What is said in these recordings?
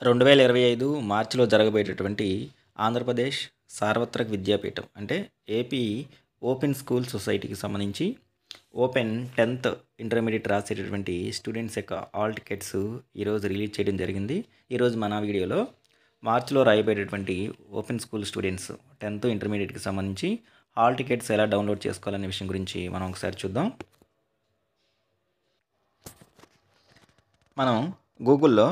2025 మార్చిలో జరగబోయేటటువంటి ఆంధ్రప్రదేశ్ సార్వత్రిక విద్యాపీఠం అంటే ఏపీ ఓపెన్ స్కూల్ సొసైటీకి సంబంధించి ఓపెన్ 10th ఇంటర్మీడియట్ రాసేటటువంటి స్టూడెంట్స్ యొక్క హాల్ టికెట్స్ ఈరోజు రిలీజ్ చేయడం జరిగింది. ఈరోజు మన వీడియోలో మార్చిలో రాయబోయేటటువంటి ఓపెన్ స్కూల్ స్టూడెంట్స్ 10th ఇంటర్మీడియట్కి సంబంధించి హాల్ టికెట్స్ ఎలా డౌన్లోడ్ చేసుకోవాలనే విషయం గురించి మనం ఒకసారి చూద్దాం. మనం గూగుల్లో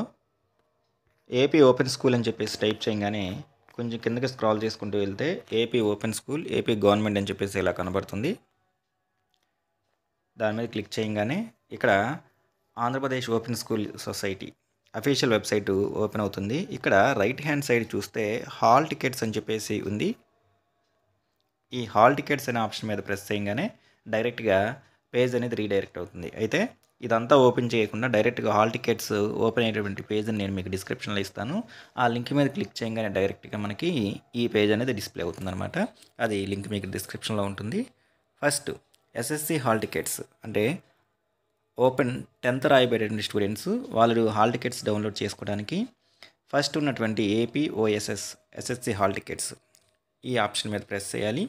ఏపీ ఓపెన్ స్కూల్ అని చెప్పేసి టైప్ చేయగానే కొంచెం కిందకి స్క్రాల్ చేసుకుంటూ వెళ్తే AP open school AP government అని చెప్పేసి ఇలా కనబడుతుంది. దాని మీద క్లిక్ చేయగానే ఇక్కడ Andhra Pradesh open school society official website open అవుతుంది. ఇక్కడ రైట్ హ్యాండ్ సైడ్ చూస్తే హాల్ టికెట్స్ అని చెప్పేసి ఉంది. ఈ హాల్ టికెట్స్ అనే ఆప్షన్ మీద ప్రెస్ చేయగానే డైరెక్ట్గా పేజ్ అనేది రీడైరెక్ట్ అవుతుంది. అయితే ఇదంతా ఓపెన్ చేయకుండా డైరెక్ట్గా హాల్ టికెట్స్ ఓపెన్ అయ్యేటువంటి పేజ్ని నేను మీకు డిస్క్రిప్షన్లో ఇస్తాను. ఆ లింక్ మీద క్లిక్ చేయగానే డైరెక్ట్గా మనకి ఈ పేజ్ అనేది డిస్ప్లే అవుతుందన్నమాట. అది లింక్ మీకు డిస్క్రిప్షన్లో ఉంటుంది. ఫస్ట్ ఎస్ఎస్సి హాల్ టికెట్స్ అంటే ఓపెన్ 10th రాయబడేటువంటి స్టూడెంట్స్ వాళ్ళు హాల్ టికెట్స్ డౌన్లోడ్ చేసుకోవడానికి ఫస్ట్ ఉన్నటువంటి ఏపీఓఎస్ఎస్ ఎస్ఎస్సి హాల్ టికెట్స్ ఈ ఆప్షన్ మీద ప్రెస్ చేయాలి.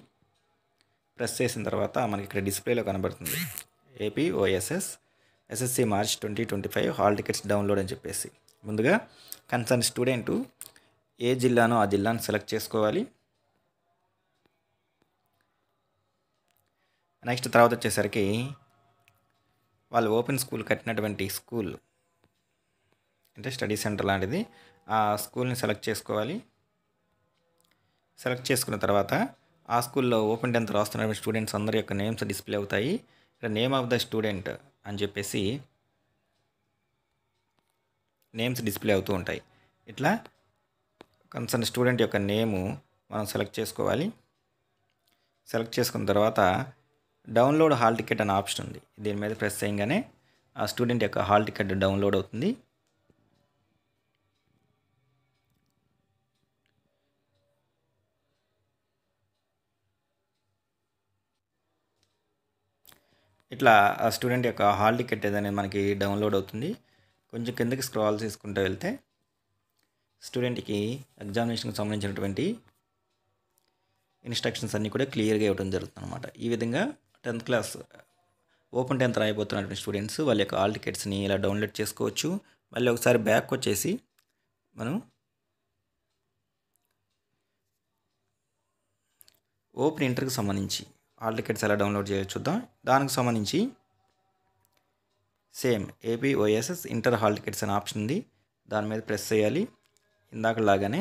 ప్రెస్ చేసిన తర్వాత మనకి ఇక్కడ డిస్ప్లేలో కనబడుతుంది APOSS SSC March 2025 hall tickets download అని చెప్పేసి. ముందుగా కన్సర్న్ స్టూడెంట్ ఏ జిల్లానో ఆ జిల్లాను సెలెక్ట్ చేసుకోవాలి. నెక్స్ట్ తర్వాత వచ్చేసరికి వాళ్ళు ఓపెన్ స్కూల్ కట్టినటువంటి స్కూల్ అంటే స్టడీ సెంటర్ లాంటిది ఆ స్కూల్ని సెలెక్ట్ చేసుకోవాలి. సెలెక్ట్ చేసుకున్న తర్వాత ఆ స్కూల్లో ఓపెన్ 10th రాస్తున్న స్టూడెంట్స్ అందరి యొక్క నేమ్స్ డిస్ప్లే అవుతాయి. ఇక్కడ నేమ్ ఆఫ్ ద స్టూడెంట్ అని చెప్పేసి నేమ్స్ డిస్ప్లే అవుతూ ఉంటాయి. ఇట్లా కన్సర్న్ స్టూడెంట్ యొక్క నేము మనం సెలెక్ట్ చేసుకోవాలి. సెలెక్ట్ చేసుకున్న తర్వాత డౌన్లోడ్ హాల్ టికెట్ అనే ఆప్షన్ ఉంది. దీని మీద ప్రెస్ చేయగానే ఆ స్టూడెంట్ యొక్క హాల్ టికెట్ డౌన్లోడ్ అవుతుంది. ఇట్లా ఆ స్టూడెంట్ యొక్క హాల్ టికెట్ ఏదైనా మనకి డౌన్లోడ్ అవుతుంది. కొంచెం కిందకి స్క్రాల్ చేసుకుంటూ వెళ్తే స్టూడెంట్కి ఎగ్జామినేషన్కి సంబంధించినటువంటి ఇన్స్ట్రక్షన్స్ అన్నీ కూడా క్లియర్గా ఇవ్వడం జరుగుతుంది అనమాట. ఈ విధంగా 10th class open 10th రాయబోతున్నటువంటి students వాళ్ళ యొక్క హాల్ టికెట్స్ని ఇలా డౌన్లోడ్ చేసుకోవచ్చు. మళ్ళీ ఒకసారి బ్యాక్ వచ్చేసి మనం ఓపెన్ ఇంటర్కి సంబంధించి హాల్ టికెట్స్ ఎలా డౌన్లోడ్ చేయాలో చూద్దాం. దానికి సంబంధించి same APOSS inter hall tickets అనే ఆప్షన్ ఉంది. దాని మీద ప్రెస్ చేయాలి. ఇందాకలాగానే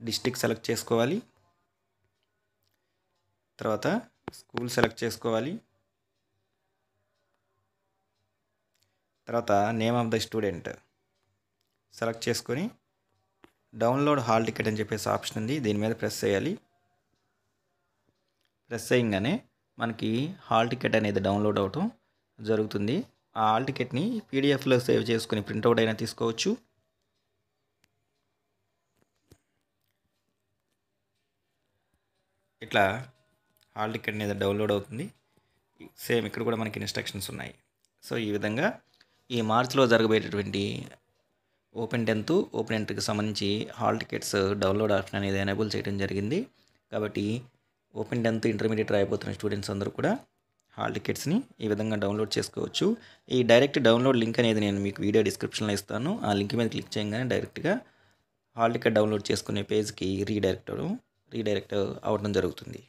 డిస్ట్రిక్ట్ సెలెక్ట్ చేసుకోవాలి. తర్వాత స్కూల్ సెలెక్ట్ చేసుకోవాలి. తర్వాత name of the student select చేసుకొని డౌన్లోడ్ హాల్ టికెట్ అని చెప్పేసి ఆప్షన్ ఉంది. దీని మీద ప్రెస్ చేయాలి. ప్రెస్ చేయగానే మనకి హాల్ టికెట్ అనేది డౌన్లోడ్ అవటం జరుగుతుంది. ఆ హాల్ టికెట్ని పీడిఎఫ్లో సేవ్ చేసుకుని ప్రింట్అవుట్ అయినా తీసుకోవచ్చు. ఇట్లా హాల్ టికెట్ అనేది డౌన్లోడ్ అవుతుంది. సేమ్ ఇక్కడ కూడా మనకి ఇన్స్ట్రక్షన్స్ ఉన్నాయి. సో ఈ విధంగా ఈ మార్చిలో జరగబోయేటటువంటి ఓపెన్ 10th ఓపెన్ ఇంటర్కి సంబంధించి హాల్ టికెట్స్ డౌన్లోడ్ ఆప్షన్ అనేది ఎనేబుల్ చేయడం జరిగింది. కాబట్టి ఓపెన్ 10th ఇంటర్మీడియట్ రాయబోతున్న స్టూడెంట్స్ అందరూ కూడా హాల్ టికెట్స్ని ఈ విధంగా డౌన్లోడ్ చేసుకోవచ్చు. ఈ డైరెక్ట్ డౌన్లోడ్ లింక్ అనేది నేను మీకు వీడియో డిస్క్రిప్షన్లో ఇస్తాను. ఆ లింక్ మీద క్లిక్ చేయగానే డైరెక్ట్గా హాల్ టికెట్ డౌన్లోడ్ చేసుకునే పేజ్కి రీడైరెక్ట్ అవ్వడం జరుగుతుంది.